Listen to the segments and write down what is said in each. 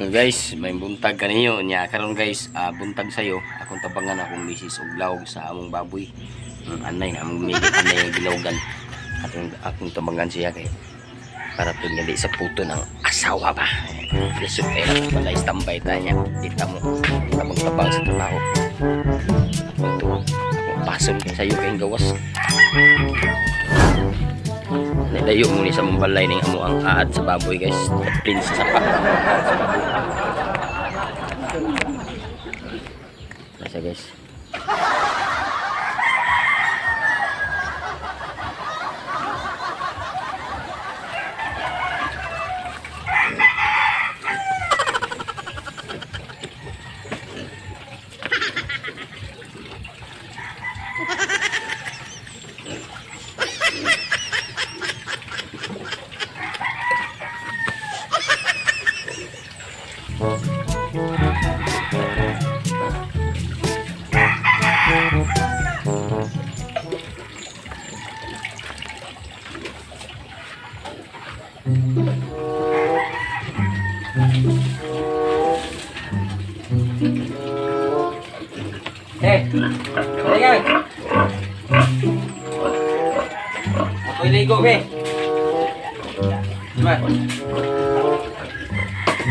Guys, may buntag kaniyo nya karon guys, buntag sayo akong tabangan akong misis og lawg sa among baboy. Anay na among migit anay nga gilogan. Akong tabangan siya kay para pud nga di sa puto ng asawa ba. Lisod kay na wala standby ta niya. Kita mo tabang-tabang sa trabaho. Ako pason sayo kay gawas. Nadayo mo ni sa mambalay ning amo ang aad sa baboy guys. Prince sa pa. Nasa guys. Ayan. Ako'y ligo, be. Diba?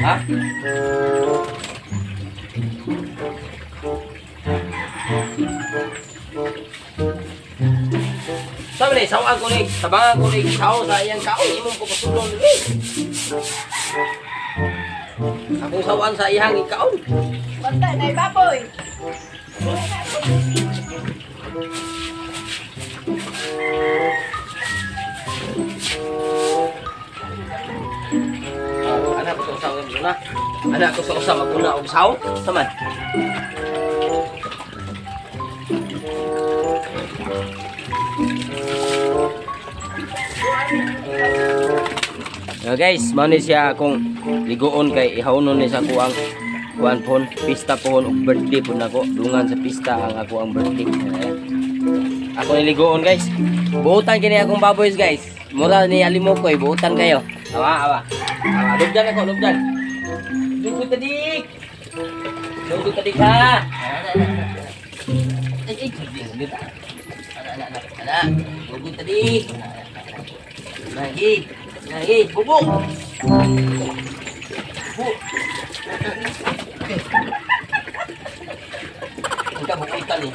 Ha? Sabi na, sawa ko ni, tabangan ko ni, sao sa iyang kaon, imong ko pasulong ni. Akong sawaan sa iyang ikaon. Basta na baboy. Anak ko sa usaw na. Anak ko sa usaw maguna og saw. Taman. Guys, mao ni siya akong ligoon kay ihawnon ni sa kuang kuan pon pista pon og birthday pon nako. Dungan sa pista ang ako ang birthday. Ako niligoon guys. Buutan kini akong baboys guys. Mura ni alimo ko buutan kayo. Awa. Lugdan ako, lugdan. Lugod tadik. Lugod tadik ha. Ay, ana. Lugod tadik. Lagi, bubuk. Enggak buku ikan nih.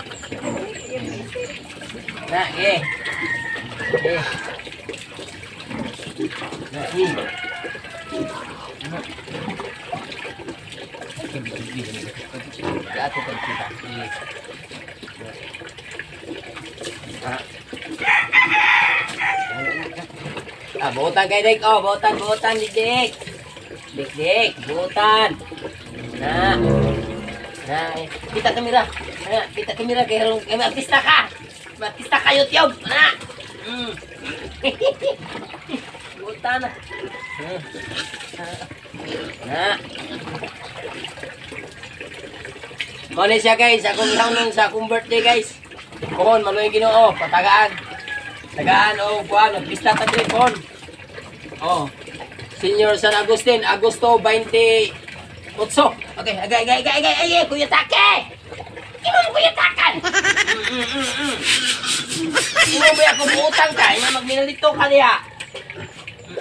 Nah, buutan kay Dik. Oh, buutan Dik. Dik, buutan. Nah, kita kamera. Kita kamera kay harong artista ka. Artista ka YouTube. Nah. Buutan na. Nah. Muna siya guys, akong ihawnon sa akong birthday guys. Pohon, maloy Ginoo, patagaan. Tagaan o kuan, pista ta tripon. Oh. Senior San Agustin, Agosto 28. Okay, agay, Kuya Take. Imong Kuya Takan. Imong ba ako buutang ka, ina magminalito ka diha.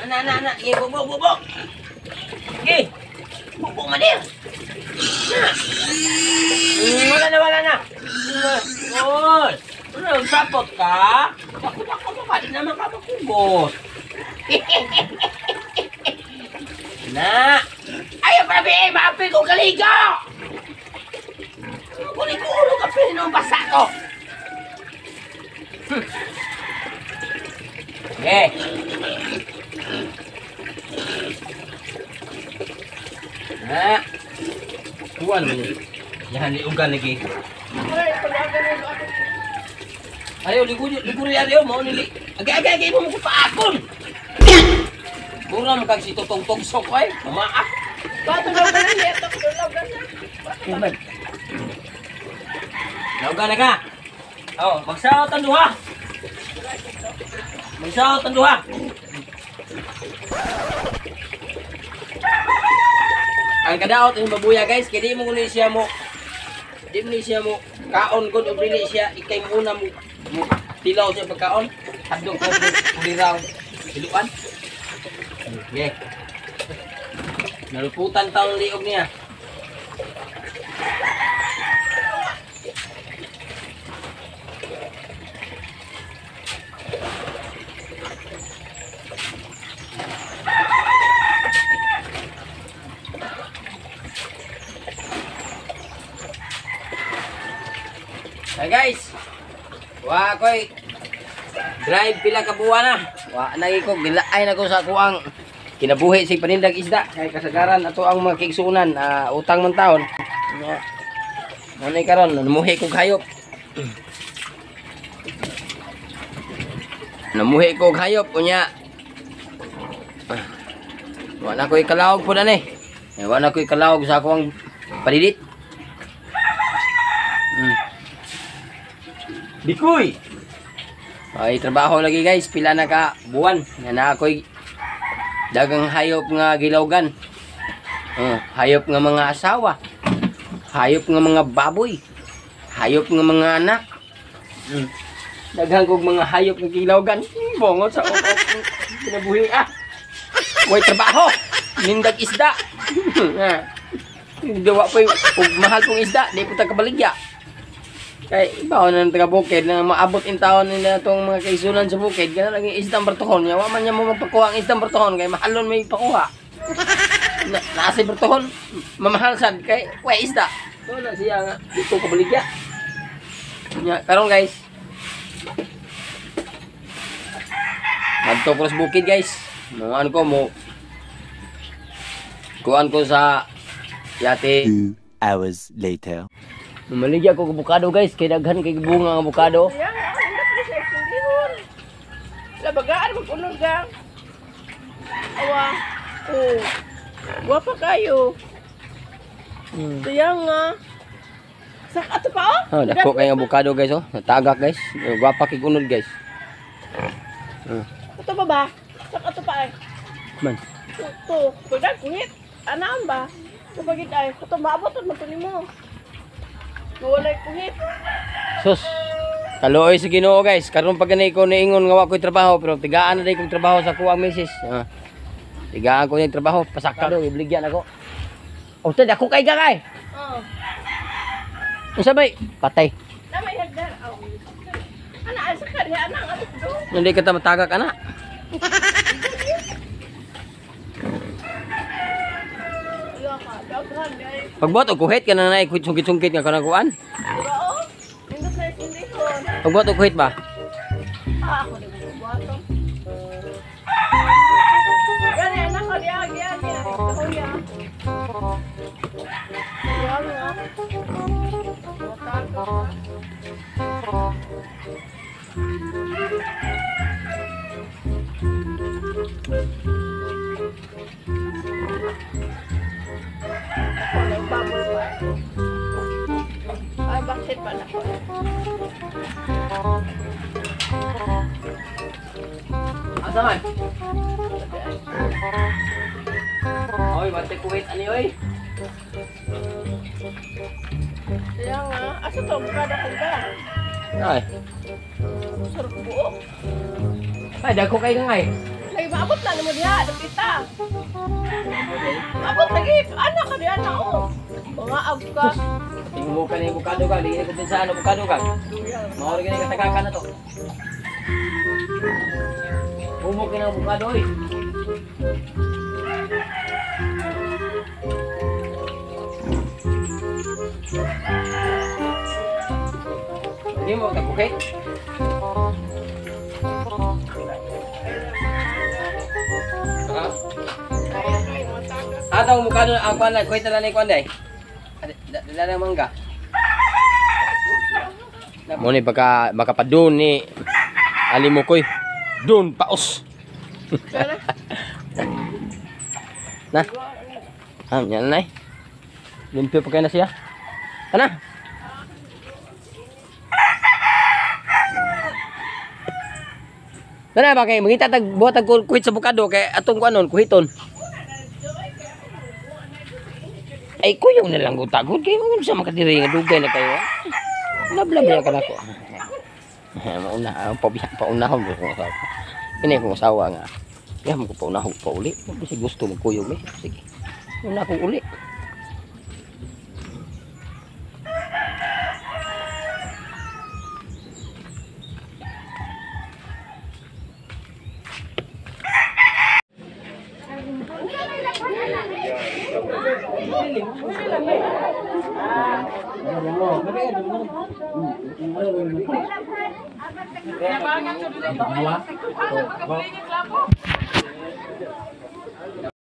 Ana, bubo. Okay. Bubo madir. Wala na. Oh. Sapot ka? Ako ka din naman ka makugot. Na! Ayaw pa nabi! Maapi ko kaligo! Kuligo-ulo ka pwede nung basa ko! Okay. Na! Kuwan mo niya. Yan, liugan lagi. Ayaw, ligo ayaw mo nili. Agay mo ko paakon. Mura mo kag si tutong-tong sok ay. Maak. Bato na ba na? Bato na. Laugan na ka. Oh, magsaot ang duha. Magsaot ang duha. ang kadaot ng babuya guys, kaya di mo kunin siya mo. Di mo siya mo kaon kun og dili siya ikay muna mo tilaw siya pagkaon. Hadlok ko diraw. Siluan. Okay. Naluputan taon liog niya. Hey guys, wa koy drive pila ka buwan na. Wa nagi ko gilaay na ko sa kuang kinabuhi si panindag isda kay kasagaran ato ang mga kigsunan utang man taon. Nanay karon namuhi ko hayop. Namuhi ko hayop unya. Wa na koy kalawog pud ani. Wa na koy kalawog sa kuang palidit. Bikoy. Ay trabaho lagi guys, pila na ka buwan. Na ako'y dagang hayop nga gilawgan. Hayop nga mga asawa. Hayop nga mga baboy. Hayop nga mga anak. Daghang kog mga hayop nga gilawgan. Bongot sa kinabuhi Way trabaho. Nindag isda. Dawa pa yung mahal kong isda, di po kabaligya. Kay ibaw na taga bukid na maabot in taon nila itong mga kaisunan sa bukid. Gano'n lang yung isdang bertohon. Yawa man niya mo magpakuha ang isdang bertohon. Kay mahalon may pakuha. Nasa bertohon, mamahal sad. Kay way isda. So na siya nga dito kabaligya. Karon guys. Madto cross bukid guys. Kuan ko mo. Kuan ko sa yate. 2 hours later. Maligya ko abukado guys, kay daghan kay bunga ang abukado. Yan, ako hindi pa siya eksundihon. Labagaan mag-unod gang. Awa. Oh. Guwapa kayo. Kaya nga. Sak ato pa oh. Dako kay abukado guys oh. Natagak guys. Gwapa kay unod guys. Ato pa ba? Sak ato pa ay. Man. To, pagdag kuhit. Anaan ba? Kapagid ay, ato maabot at magtunin mo. Nawalay kuhit. Sus. Kaluoy sa Ginoo guys. Karon pag ganay ko niingon nga wa ko'y trabaho pero tigaan na day kong trabaho sa kuwang misis. Tigaan ko yung trabaho, pasaka daw ibligyan ako. O tad ako kay gakay. Oh. Unsa bay? Patay. Namay hagdan. Oh. Ana asa ka diha anang ato do. Hindi ka ta matagak ana. Iya ka, daghan guys. Pagbuhat og kuhit ka na nay sungkit-sungkit nga kanang kuan. Diba oh? Nindot na eksundihon. Pagbuhat og kuhit ba? Ako na bubuhato. Gani anak ko diya, diya. Ako ya. Diya nga. Matago ka. Ako nagbaboy pa. Ay, bakit pa na ko? Asa man? Oy, bante kuhit ani oy. Diya nga. Asa to? Bukada ko ka. Ay, Sarap buo. ay dako kay ngay. Ay, maabot na naman diya. Dapita. Maabot lagi. Anak ka diya na oh. Mga abkas. Tingmo mo ka ni bukado ka, dili ko din sa ano bukado ka. Mao gani katagakan na to. Bumok ka ng bukado oy. Hindi mo ka kuhit. Atong bukado ang kuan lang, kuhit na lang kuan day. Dala na mangga. Mo ni baka makapadun ni ali mo koy. Dun paos. Na. Yan na. Limpyo pa kayo na siya. Kana. Kana ba kay mangita tag buhat tag kuhit sa bukado kay atong kuanon kuhiton. Ay kuyaw na lang gutagod kay mo sa makadiri nga dugay na kayo. Lablab ya kana ko. Mauna paunahon ko sa. Ini ko asawa nga. Ya mo ko paunahon pa uli. Kasi gusto mo kuyaw mi. Sige. Una ko uli.